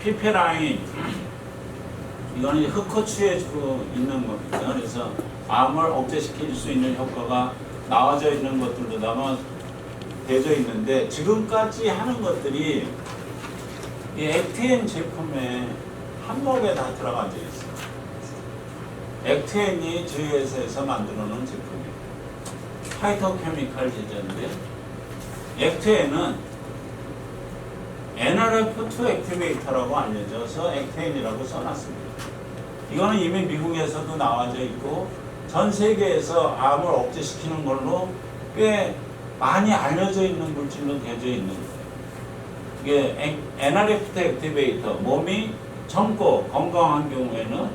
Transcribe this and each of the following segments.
피페라인, 이거는 흑호추에 주로 있는 겁니다. 그래서 암을 억제시킬 수 있는 효과가 나와져 있는 것들로다가 되어 있는데, 지금까지 하는 것들이 이 액티엔 제품에 항목에 다 들어가져 있어요. 액티엔이 저희 회사에서 만들어 놓은 제품이에요. 파이토케미칼 제제인데, 액티엔은 NRF2 액티베이터라고 알려져서 액티엔이라고 써놨습니다. 이거는 이미 미국에서도 나와져 있고 전 세계에서 암을 억제시키는 걸로 꽤 많이 알려져 있는 물질로 되어져 있는 거예요. 이게 NRF2 액티베이터, 몸이 젊고 건강한 경우에는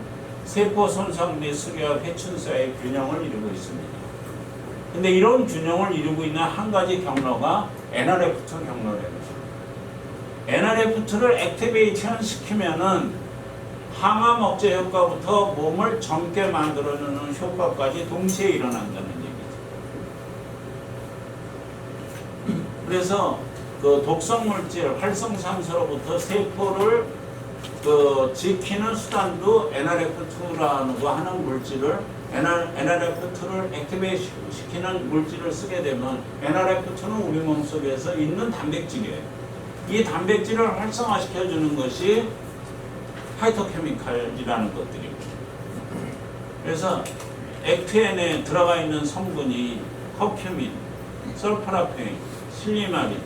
세포 손상 및 수리와 회춘사의 균형을 이루고 있습니다. 근데 이런 균형을 이루고 있는 한 가지 경로가 NRF2 경로래요. NRF2를 액티베이션 시키면은 항암 억제 효과부터 몸을 젊게 만들어주는 효과까지 동시에 일어난다는 얘기죠. 그래서 그 독성 물질, 활성산소로부터 세포를 지키는 수단도 NRF2라고 하는 물질을 NRF2를 액티베이션 시키는 물질을 쓰게 되면 NRF2는 우리 몸속에서 있는 단백질이에요. 이 단백질을 활성화시켜주는 것이 파이토케미칼이라는 것들입니다. 그래서 액티엔에 들어가 있는 성분이 커큐민, 설파라펜, 실리마린,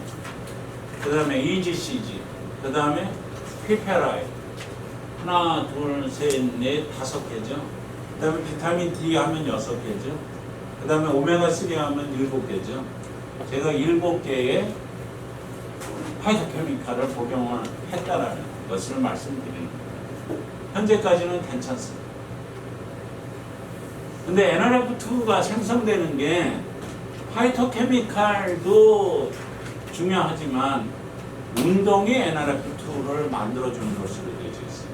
그 다음에 EGCG, 그 다음에 피페라인, 하나, 둘, 셋, 넷, 5개죠. 그 다음에 비타민 D 하면 6개죠. 그 다음에 오메가3 하면 7개죠. 제가 7개의 파이토케미칼을 복용을 했다라는 것을 말씀드리는 거예요. 현재까지는 괜찮습니다. 근데 NRF2가 생성되는 게 파이토케미칼도 중요하지만 운동이 NRF2를 만들어주는 것으로 되어 있습니다.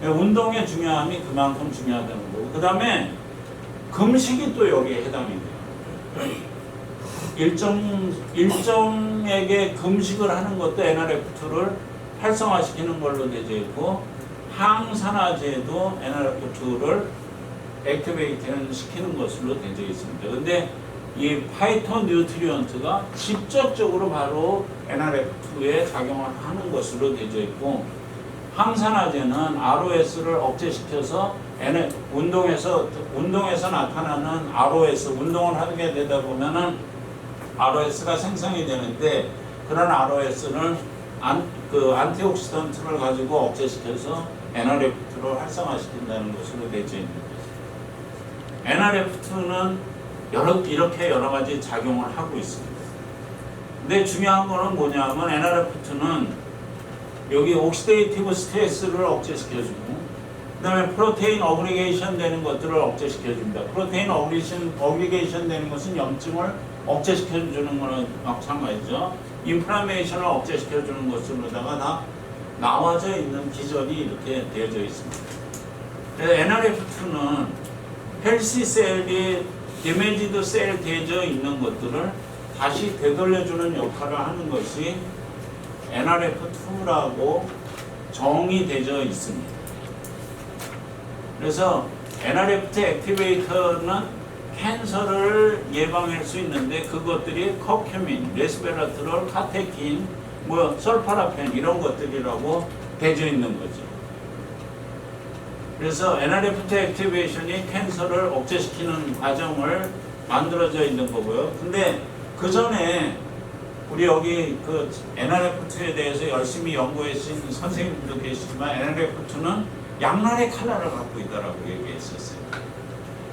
운동의 중요함이 그만큼 중요하다는 거고, 그 다음에 금식이 또 여기에 해당이 돼요. 일정에게 금식을 하는 것도 NRF2를 활성화시키는 걸로 되어 있고, 항산화제도 NRF2를 액티베이트 시키는 것으로 되어 있습니다. 근데 이 파이토 뉴트리언트가 직접적으로 바로 NRF2에 작용을 하는 것으로 되어 있고, 항산화제는 ROS를 억제시켜서 운동에서 나타나는 ROS, 운동을 하게 되다 보면은 ROS가 생성이 되는데, 그런 ROS를 안티옥시던트를 가지고 억제시켜서 NRF2를 활성화시킨다는 것으로 되어 있습니다. NRF2는 이렇게 여러 가지 작용을 하고 있습니다. 근데 중요한 거는 뭐냐면 NRF2는 여기 옥시데이티브 스트레스를 억제시켜주고, 그 다음에 프로테인 어그리게이션 되는 것들을 억제시켜줍니다. 프로테인 어그리게이션 되는 것은 염증을 억제시켜주는 거는 마찬가지죠. 인플라메이션을 억제시켜주는 것으로다가 다 나와져 있는 기전이 이렇게 되어져 있습니다. 그래서 NRF2는 헬시 셀이 데미지드 셀 되어져 있는 것들을 다시 되돌려주는 역할을 하는 것이 NRF2라고 정의되어 있습니다. 그래서 NRF2 액티베이터는 캔서를 예방할 수 있는데, 그것들이 커큐민, 레스베라트롤, 카테킨, 설파라펜 이런 것들이라고 되어 있는 거죠. 그래서 NRF2 액티베이션이 캔서를 억제시키는 과정을 만들어져 있는 거고요. 근데 그 전에 우리 여기 그 NRF2에 대해서 열심히 연구하신 선생님들도 계시지만, NRF2는 양날의 칼날을 갖고 있다라고 얘기했었어요.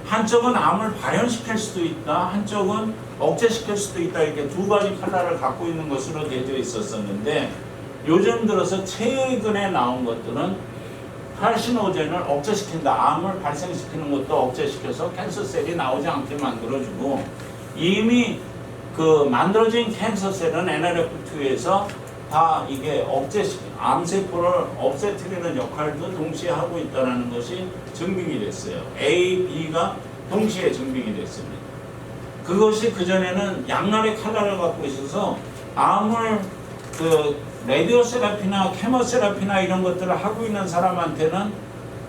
한쪽은 암을 발현시킬 수도 있다, 한쪽은 억제시킬 수도 있다, 이렇게 두 가지 칼날을 갖고 있는 것으로 되어 있었었는데, 요즘 들어서 최근에 나온 것들은 칼시노젠을 억제시킨다, 암을 발생시키는 것도 억제시켜서 캔서셀이 나오지 않게 만들어주고, 이미 그 만들어진 캔서셀은 NRF2에서 다 이게 암세포를 없애뜨리는 역할도 동시에 하고 있다는 것이 증명이 됐어요. A, B가 동시에 증명이 됐습니다. 그것이 그전에는 양날의 칼날을 갖고 있어서 암을 라디오 세라피나 케모세라피나 이런 것들을 하고 있는 사람한테는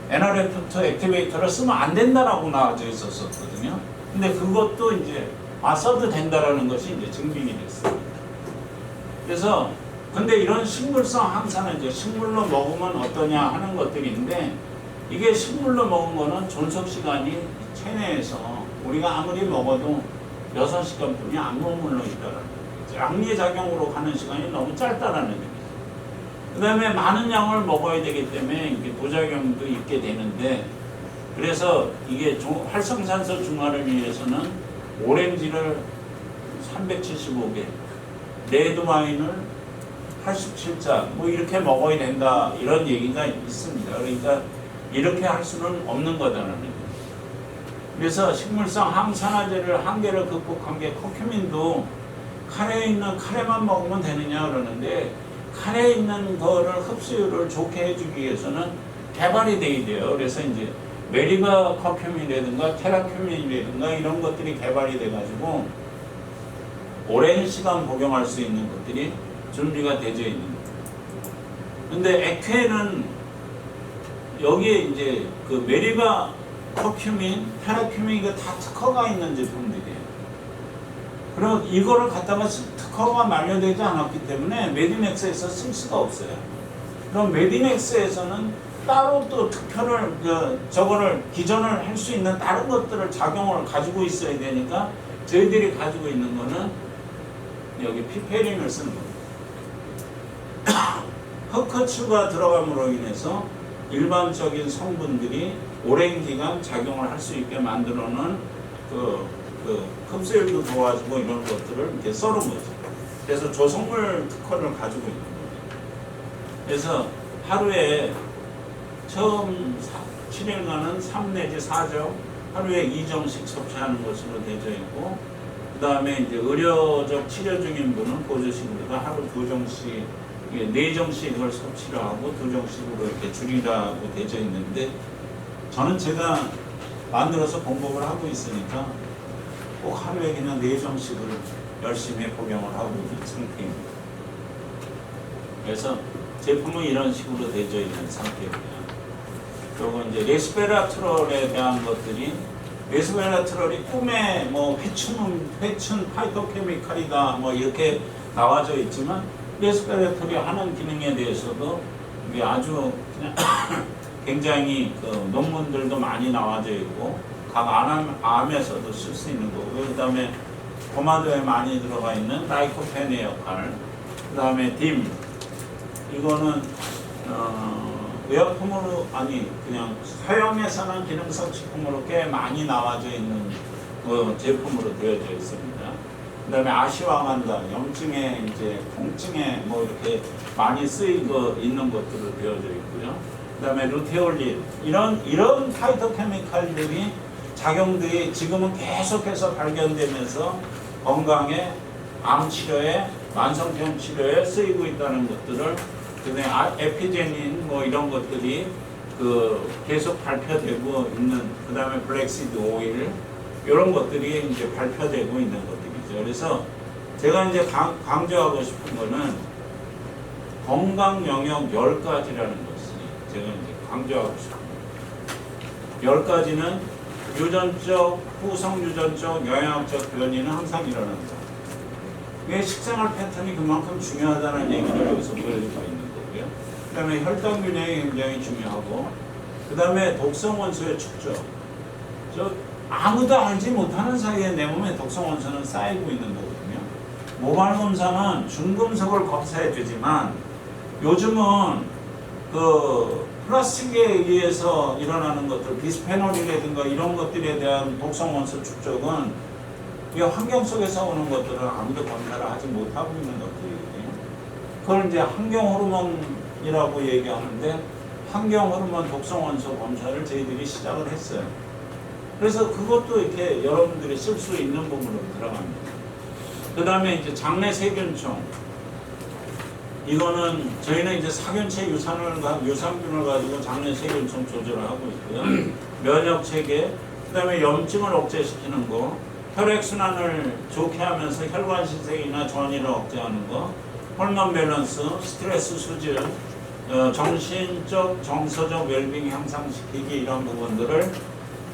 NRF2 액티베이터를 쓰면 안 된다라고 나와져 있었거든요. 근데 그것도 이제 써도 된다라는 것이 이제 증빙이 됐습니다. 그래서 근데 이런 식물성 항산은 이제 식물로 먹으면 어떠냐 하는 것들인데, 이게 식물로 먹은 거는 존속 시간이 체내에서 우리가 아무리 먹어도 6시간뿐이 안 머물러 있다라는 거죠. 양리작용으로 가는 시간이 너무 짧다라는 얘기죠. 그 다음에 많은 양을 먹어야 되기 때문에 이게 부작용도 있게 되는데, 그래서 이게 활성산소 중화를 위해서는 오렌지를 375개, 레드와인을 87잔 뭐 이렇게 먹어야 된다, 이런 얘기가 있습니다. 그러니까 이렇게 할 수는 없는 거다라는 거죠. 그래서 식물성 항산화제를 한계를 극복한 게 커큐민도 카레에 있는 카레만 먹으면 되느냐 그러는데, 카레에 있는 거를 흡수율을 좋게 해주기 위해서는 개발이 돼야 돼요. 그래서 이제 메리바 커큐민이라든가 테라큐민이라든가 이런 것들이 개발이 돼가지고 오랜 시간 복용할 수 있는 것들이 준비가 되어 있는 거예요. 근데 에퀘는 여기에 이제 그 메리바 커큐민, 테라큐민 이거 다 특허가 있는 제품들이에요. 그럼 이거를 갖다가 특허가 만료되지 않았기 때문에 메디맥스에서 쓸 수가 없어요. 그럼 메디맥스에서는 따로 또 특허를 저거를 기존을 할 수 있는 다른 것들을 작용을 가지고 있어야 되니까 저희들이 가지고 있는 거는 여기 피페린을 쓰는 겁니다. 흑허츠가 들어감으로 인해서 일반적인 성분들이 오랜 기간 작용을 할 수 있게 만들어 놓은 그 흡수율도 도와주고 이런 것들을 이렇게 썰은 거죠. 그래서 조성물 특허를 가지고 있는 거예요. 그래서 하루에 처음 7일간은 3 내지 4정 하루에 2정씩 섭취하는 것으로 되어 있고, 그 다음에 이제 의료적 치료 중인 분은 보조식으로 하루 2정씩, 4정씩을 섭취를 하고 2정씩으로 이렇게 줄이라고 되어 있는데, 저는 제가 만들어서 공급을 하고 있으니까 꼭 하루에 그냥 4정씩을 열심히 복용을 하고 있는 상태입니다. 그래서 제품은 이런 식으로 되어 있는 상태입니다. 그리고 이제 레스베라트롤에 대한 것들이, 레스베라트롤이 꿈에 뭐 회춘 파이토케미칼이다 뭐 이렇게 나와져 있지만, 레스베라트롤이 하는 기능에 대해서도 이게 아주 그냥 굉장히 그 논문들도 많이 나와져 있고, 각 암에서도 쓸 수 있는 거고요. 그 다음에 포마도에 많이 들어가 있는 라이코펜의 역할, 그 다음에 딤, 이거는 의약품으로, 아니 그냥 사용에서는 기능성 식품으로 꽤 많이 나와져 있는 제품으로 되어져 있습니다. 그 다음에 아시와간다, 염증에 이제 통증에 뭐 이렇게 많이 쓰이고 있는 것들로 되어져 있고요. 그 다음에 루테올린, 이런 파이토케미칼들이 작용들이 지금은 계속해서 발견되면서 건강에, 암 치료에, 만성병 치료에 쓰이고 있다는 것들을, 그다음에 에피제닌 뭐 이런 것들이 계속 발표되고 있는, 그다음에 블랙시드 오일 이런 것들이 이제 발표되고 있는 것들이죠. 그래서 제가 이제 강조하고 싶은 거는 건강 영역 10가지라는 것이 제가 이제 강조하고 싶은 거예요. 10가지는 유전적, 후성 유전적, 영양학적 변이는 항상 일어난다. 왜 식생활 패턴이 그만큼 중요하다는 얘기를 여기서 보여주고 있는 거고요. 그 다음에 혈당 균형이 굉장히 중요하고, 그 다음에 독성 원소의 축적. 아무도 알지 못하는 사이에 내 몸에 독성 원소는 쌓이고 있는 거거든요. 모발 검사는 중금속을 검사해 주지만, 요즘은 플라스틱에 의해서 일어나는 것들, 비스페놀이라든가 이런 것들에 대한 독성 원소 축적은 이 환경 속에서 오는 것들은 아무도 검사를 하지 못하고 있는 것들이거든요. 그걸 이제 환경 호르몬이라고 얘기하는데, 환경 호르몬 독성 원소 검사를 저희들이 시작을 했어요. 그래서 그것도 이렇게 여러분들이 쓸 수 있는 부분으로 들어갑니다. 그 다음에 이제 장내 세균총. 이거는 저희는 이제 사균체 유산균을 가지고 장내 세균총 조절을 하고 있고요. 면역 체계, 그 다음에 염증을 억제시키는 거, 혈액순환을 좋게 하면서 혈관 신생이나 전이를 억제하는 거, 호르몬 밸런스, 스트레스 수준, 정신적, 정서적 웰빙 향상시키기 이런 부분들을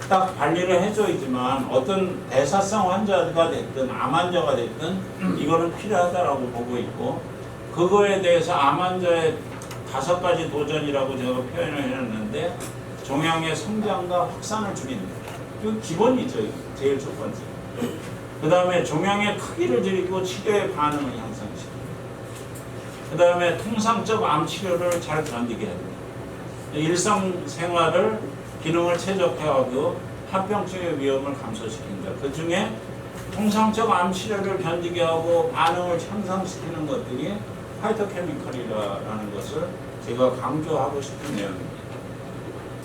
딱 관리를 해줘야지만 어떤 대사성 환자가 됐든 암 환자가 됐든 이거는 필요하다라고 보고 있고 그거에 대해서 암 환자의 5가지 도전이라고 제가 표현을 해놨는데 종양의 성장과 확산을 줄이는 그 기본이죠. 제일 첫 번째. 그 다음에 종양의 크기를 줄이고 치료의 반응을 향상시키고 그 다음에 통상적 암 치료를 잘 견디게 해야 됩니다. 일상생활을 기능을 최적화하고 합병증의 위험을 감소시킨다. 그 중에 통상적 암 치료를 견디게 하고 반응을 향상시키는 것들이 파이토케미컬이라는 것을 제가 강조하고 싶은 내용입니다.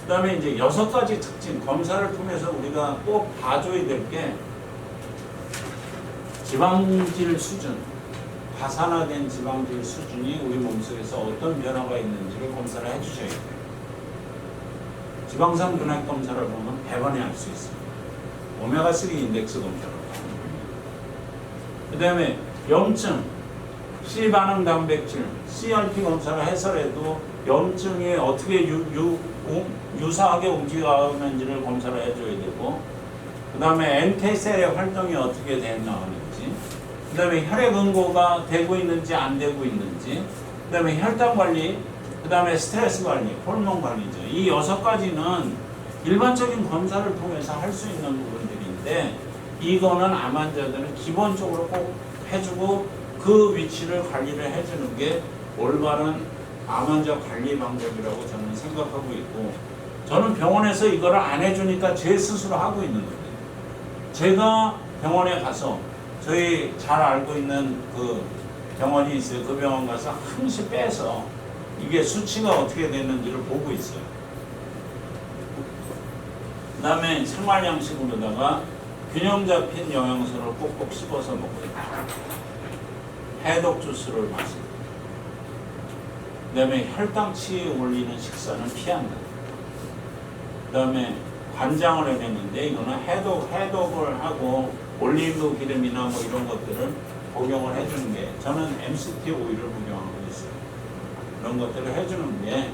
그 다음에 이제 6가지 특징, 검사를 통해서 우리가 꼭 봐줘야 될 게 지방질 수준, 가산화된 지방질 수준이 우리 몸속에서 어떤 변화가 있는지를 검사를 해주셔야 돼요. 지방산 근육 검사를 보면 100번에 할 수 있습니다. 오메가3 인덱스 검사를 그 다음에 염증, C반응 단백질, CRP 검사를 해서라도 염증이 어떻게 유사하게 움직여가는지를 검사를 해줘야 되고 그 다음에 NK셀의 활동이 어떻게 되나는지 그 다음에 혈액 응고가 되고 있는지 안 되고 있는지 그 다음에 혈당 관리 그 다음에 스트레스 관리, 호르몬 관리죠. 이 6가지는 일반적인 검사를 통해서 할 수 있는 부분들인데 이거는 암 환자들은 기본적으로 꼭 해주고 그 위치를 관리를 해주는 게 올바른 암 환자 관리 방법이라고 저는 생각하고 있고 저는 병원에서 이거를 안 해주니까 제 스스로 하고 있는 겁니다. 제가 병원에 가서 저희 잘 알고 있는 그 병원이 있어요. 그 병원 가서 항시 빼서 이게 수치가 어떻게 되는지를 보고 있어요. 그 다음에 생활 양식으로다가 균형 잡힌 영양소를 꼭꼭 씹어서 먹어요. 해독 주스를 마시고 그 다음에 혈당치 올리는 식사는 피한다. 그 다음에 관장을 해냈는데 이거는 해독을 하고 올리브 기름이나 뭐 이런 것들을 복용을 해주는 게 저는 MCT 오일을 복용하고 있어요. 그런 것들을 해주는 게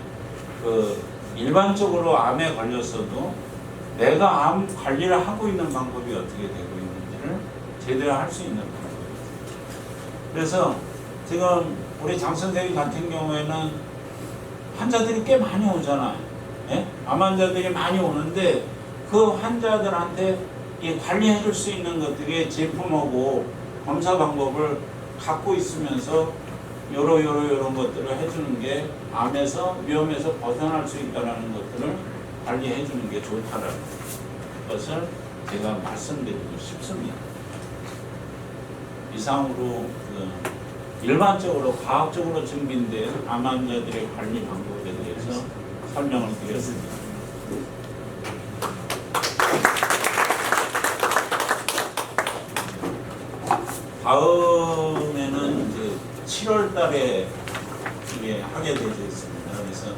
그 일반적으로 암에 걸렸어도 내가 암 관리를 하고 있는 방법이 어떻게 되고 있는지를 제대로 할 수 있는 방법이에요. 그래서 지금 우리 장 선생님 같은 경우에는 환자들이 꽤 많이 오잖아요. 예? 암 환자들이 많이 오는데 그 환자들한테 이 관리해 줄 수 있는 것들이 제품하고 검사 방법을 갖고 있으면서 요런 것들을 해주는 게 암에서 위험에서 벗어날 수 있다는 것들을 관리해 주는 게 좋다라는 것을 제가 말씀드리고 싶습니다. 이상으로 일반적으로 과학적으로 증빙된 암 환자들의 관리 방법에 대해서 설명을 드렸습니다. 다음에는 이제 7월 달에 이게 하게 되어 있습니다. 그래서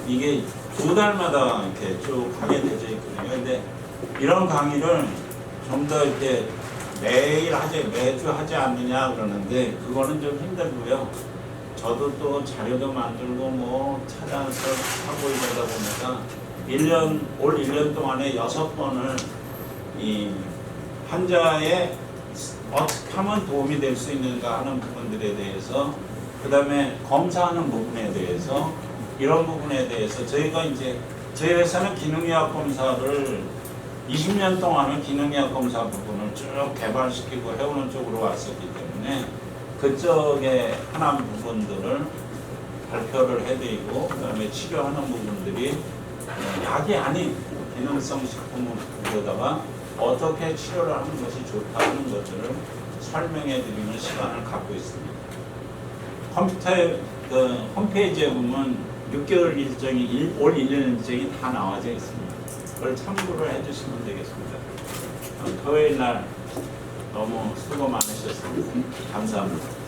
이게 2달마다 이렇게 쭉 하게 되어 있거든요. 근데 이런 강의를 좀 더 이렇게 매주 하지 않느냐 그러는데 그거는 좀 힘들고요. 저도 또 자료도 만들고 뭐 찾아서 하고 이러다 보니까 올 1년 동안에 6번을 이 환자의 어떻게 하면 도움이 될 수 있는가 하는 부분들에 대해서 그 다음에 검사하는 부분에 대해서 이런 부분에 대해서 저희가 이제 저희 회사는 기능의학 검사를 20년 동안은 기능의학 검사 부분을 쭉 개발시키고 해오는 쪽으로 왔었기 때문에 그쪽에 하나한 부분들을 발표를 해드리고 그 다음에 치료하는 부분들이 약이 아닌 기능성 식품으로다가 어떻게 치료를 하는 것이 좋다는 것들을 설명해 드리는 시간을 갖고 있습니다. 컴퓨터에 홈페이지에 보면 6개월 일정이 올 1년 일정이 다 나와져 있습니다. 그걸 참고를 해주시면 되겠습니다. 토요일 날 너무 수고 많으셨습니다. 감사합니다.